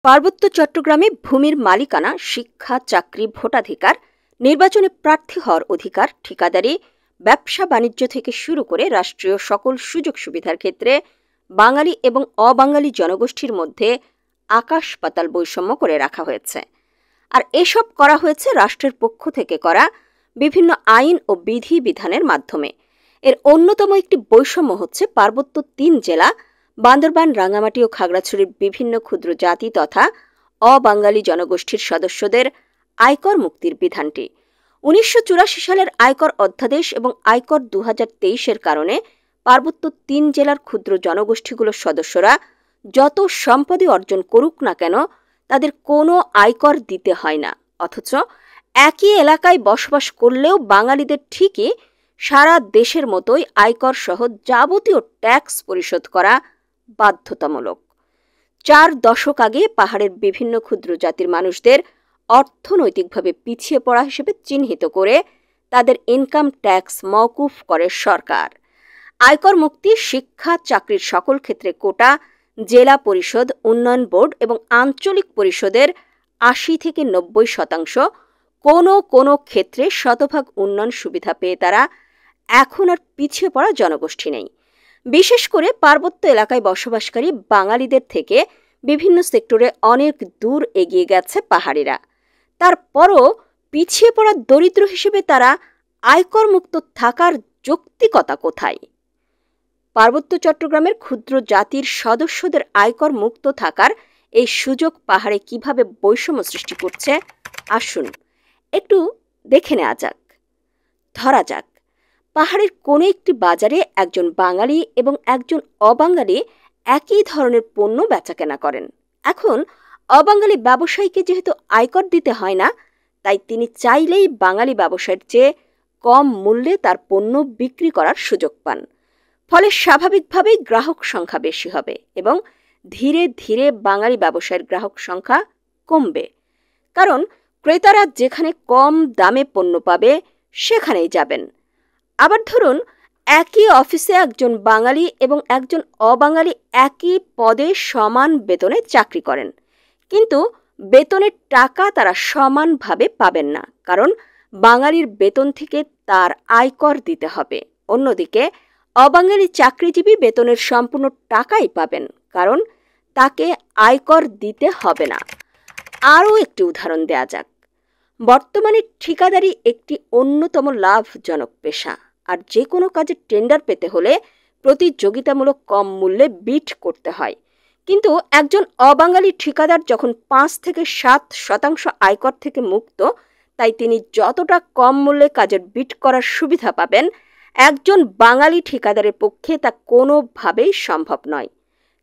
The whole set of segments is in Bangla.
পার্বত্য চট্টগ্রামে ভূমির মালিকানা, শিক্ষা, চাকরি, ভোটাধিকার, নির্বাচনে প্রার্থী হওয়ার অধিকার, ঠিকাদারি, ব্যবসা বাণিজ্য থেকে শুরু করে রাষ্ট্রীয় সকল সুযোগ সুবিধার ক্ষেত্রে বাঙালি এবং অবাঙালি জনগোষ্ঠীর মধ্যে আকাশ পাতাল বৈষম্য করে রাখা হয়েছে। আর এসব করা হয়েছে রাষ্ট্রের পক্ষ থেকে করা বিভিন্ন আইন ও বিধি বিধানের মাধ্যমে। এর অন্যতম একটি বৈষম্য হচ্ছে পার্বত্য ৩ জেলা বান্দরবান, রাঙ্গামাটি ও খাগড়াছড়ির বিভিন্ন ক্ষুদ্র জাতি তথা অবাঙালি জনগোষ্ঠীর সদস্যদের আয়কর মুক্তির বিধানটি ১৯৮৪ সালের আয়কর অধ্যাদেশ এবং আয়কর ২০২৩-এর কারণে পার্বত্য ৩ জেলার ক্ষুদ্র জনগোষ্ঠীগুলোর সদস্যরা যত সম্পদই অর্জন করুক না কেন তাদের কোনো আয়কর দিতে হয় না, অথচ একই এলাকায় বসবাস করলেও বাঙালিদের ঠিকই সারা দেশের মতোই আয়কর সহ যাবতীয় ট্যাক্স পরিশোধ করা বাধ্যতামূলক। ৪ দশক আগে পাহাড়ের বিভিন্ন ক্ষুদ্র জাতির মানুষদের অর্থনৈতিকভাবে পিছিয়ে পড়া হিসেবে চিহ্নিত করে তাদের ইনকাম ট্যাক্স মওকুফ করে সরকার। আয়কর মুক্তি, শিক্ষা, চাকরির সকল ক্ষেত্রে কোটা, জেলা পরিষদ, উন্নয়ন বোর্ড এবং আঞ্চলিক পরিষদের ৮০ থেকে ৯০%, কোনো কোনো ক্ষেত্রে শতভাগ উন্নয়ন সুবিধা পেয়ে তারা এখন আর পিছিয়ে পড়া জনগোষ্ঠী নেই। বিশেষ করে পার্বত্য এলাকায় বসবাসকারী বাঙালিদের থেকে বিভিন্ন সেক্টরে অনেক দূর এগিয়ে গেছে পাহাড়িরা। তারপরও পিছিয়ে পড়া দরিদ্র হিসেবে তারা আয়কর মুক্ত থাকার যৌক্তিকতা কোথায়? পার্বত্য চট্টগ্রামের ক্ষুদ্র জাতির সদস্যদের আয়কর মুক্ত থাকার এই সুযোগ পাহাড়ে কিভাবে বৈষম্য সৃষ্টি করছে আসুন একটু দেখে নেওয়া যাক। ধরা যাক পাহাড়ের কোনো একটি বাজারে একজন বাঙালি এবং একজন অবাঙালি একই ধরনের পণ্য বেচাকেনা করেন। এখন অবাঙালি ব্যবসায়ীকে যেহেতু আয়কর দিতে হয় না, তাই তিনি চাইলেই বাঙালি ব্যবসায়ীর চেয়ে কম মূল্যে তার পণ্য বিক্রি করার সুযোগ পান। ফলে স্বাভাবিকভাবেই গ্রাহক সংখ্যা বেশি হবে এবং ধীরে ধীরে বাঙালি ব্যবসায়ীর গ্রাহক সংখ্যা কমবে, কারণ ক্রেতারা যেখানে কম দামে পণ্য পাবে সেখানেই যাবেন। আবার ধরুন একই অফিসে একজন বাঙালি এবং একজন অবাঙালি একই পদে সমান বেতনে চাকরি করেন, কিন্তু বেতনের টাকা তারা সমানভাবে পাবেন না, কারণ বাঙালির বেতন থেকে তার আয়কর দিতে হবে। অন্যদিকে অবাঙালি চাকরিজীবী বেতনের সম্পূর্ণ টাকাই পাবেন, কারণ তাকে আয়কর দিতে হবে না। আরও একটি উদাহরণ দেয়া যাক। বর্তমানে ঠিকাদারি একটি অন্যতম লাভজনক পেশা, আর যে কোনো কাজে টেন্ডার পেতে হলে প্রতিযোগিতামূলক কম মূল্যে বিড করতে হয়। কিন্তু একজন অবাঙালি ঠিকাদার যখন ৫ থেকে ৭% আয়কর থেকে মুক্ত, তাই তিনি যতটা কম মূল্যে কাজের বিড করার সুবিধা পাবেন, একজন বাঙালি ঠিকাদারের পক্ষে তা কোনোভাবেই সম্ভব নয়,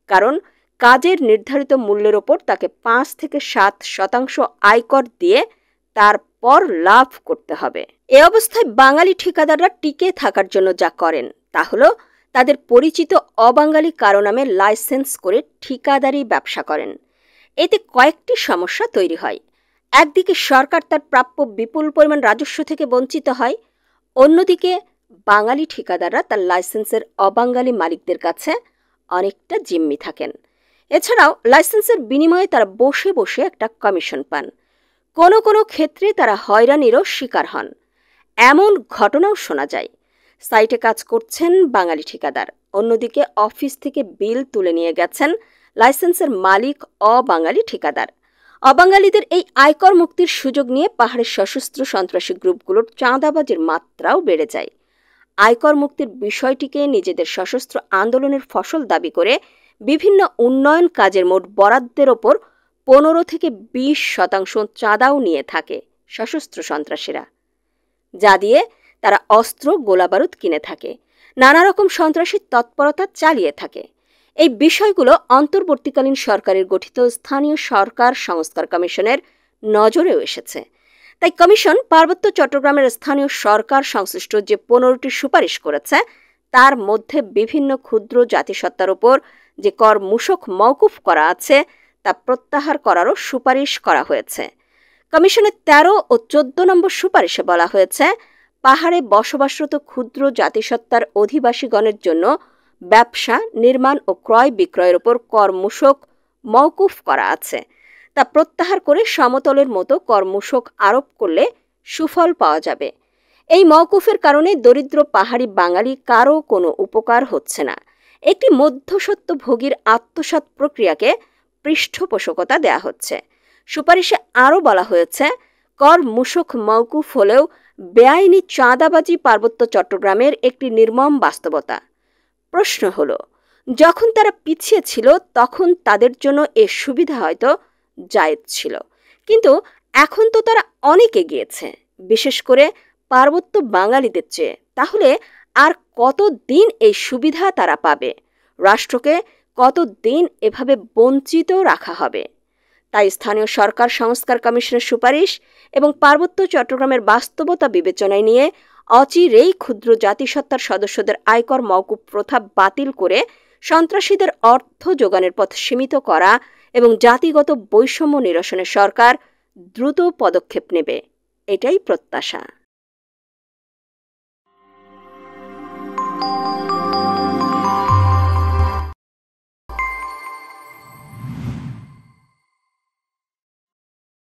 কারণ কাজের নির্ধারিত মূল্যের ওপর তাকে ৫ থেকে ৭% আয়কর দিয়ে তারপর লাভ করতে হবে। এ অবস্থায় বাঙালি ঠিকাদাররা টিকে থাকার জন্য যা করেন তা হলো তাদের পরিচিত অবাঙালি কারো নামে লাইসেন্স করে ঠিকাদারি ব্যবসা করেন। এতে কয়েকটি সমস্যা তৈরি হয়। একদিকে সরকার তার প্রাপ্য বিপুল পরিমাণ রাজস্ব থেকে বঞ্চিত হয়, অন্যদিকে বাঙালি ঠিকাদাররা তার লাইসেন্সের অবাঙালি মালিকদের কাছে অনেকটা জিম্মি থাকেন। এছাড়াও লাইসেন্সের বিনিময়ে তারা বসে বসে একটা কমিশন পান। কোনো কোনো ক্ষেত্রে তারা হয়রানিরও শিকার হন। এমন ঘটনাও শোনা যায়। সাইটে কাজ করছেন বাঙালি ঠিকাদার, অন্যদিকে অফিস থেকে বিল তুলে নিয়ে গেছেন লাইসেন্সের মালিক অবাঙালি ঠিকাদার। অবাঙালিদের এই আয়কর মুক্তির সুযোগ নিয়ে পাহাড়ের সশস্ত্র সন্ত্রাসী গ্রুপগুলোর চাঁদাবাজির মাত্রাও বেড়ে যায়। আয়কর মুক্তির বিষয়টিকে নিজেদের সশস্ত্র আন্দোলনের ফসল দাবি করে বিভিন্ন উন্নয়ন কাজের মোট বরাদ্দের ওপর ১৫ থেকে ২০% চাঁদাও নিয়ে থাকে সশস্ত্র সন্ত্রাসীরা, যা দিয়ে তারা অস্ত্র, গোলাবারুদ কিনে থাকে, নানা রকম সন্ত্রাসী তৎপরতা চালিয়ে থাকে। এই বিষয়গুলো অন্তর্বর্তীকালীন সরকারের গঠিত স্থানীয় সরকার সংস্কার কমিশনের নজরেও এসেছে। তাই কমিশন পার্বত্য চট্টগ্রামের স্থানীয় সরকার সংশ্লিষ্ট যে ১৫টি সুপারিশ করেছে, তার মধ্যে বিভিন্ন ক্ষুদ্র জাতিসত্তার ওপর যে কর মূসক মওকুফ করা আছে তা প্রত্যাহার করারও সুপারিশ করা হয়েছে। কমিশনের ১৩ ও ১৪ নম্বর সুপারিশে বলা হয়েছে, পাহাড়ে বসবাসরত ক্ষুদ্র জাতিসত্তার অধিবাসীগণের জন্য ব্যবসা, নির্মাণ ও ক্রয় বিক্রয়ের ওপর কর মূসক মওকুফ করা আছে। তা প্রত্যাহার করে সমতলের মতো করমূসক আরোপ করলে সুফল পাওয়া যাবে। এই মওকুফের কারণে দরিদ্র পাহাড়ি বাঙালি কারও কোনো উপকার হচ্ছে না। একটি মধ্যস্বত্বভোগীর আত্মসাৎ প্রক্রিয়াকে পৃষ্ঠপোষকতা দেয়া হচ্ছে। সুপারিশে আরও বলা হয়েছে, কর মূসক মওকুফ হলেও বেআইনি চাঁদাবাজি পার্বত্য চট্টগ্রামের একটি নির্মম বাস্তবতা। প্রশ্ন হলো, যখন তারা পিছিয়ে ছিল তখন তাদের জন্য এ সুবিধা হয়তো জায়েজ ছিল, কিন্তু এখন তো তারা অনেক এগিয়েছে, বিশেষ করে পার্বত্য বাঙালিদের চেয়ে। তাহলে আর কতদিন এই সুবিধা তারা পাবে? রাষ্ট্রকে কতদিন এভাবে বঞ্চিত রাখা হবে? তাই স্থানীয় সরকার সংস্কার কমিশনের সুপারিশ এবং পার্বত্য চট্টগ্রামের বাস্তবতা বিবেচনায় নিয়ে অচিরেই ক্ষুদ্র জাতিসত্তার সদস্যদের আয়কর মওকুফ প্রথা বাতিল করে সন্ত্রাসীদের অর্থ যোগানের পথ সীমিত করা এবং জাতিগত বৈষম্য নিরসনে সরকার দ্রুত পদক্ষেপ নেবে, এটাই প্রত্যাশা।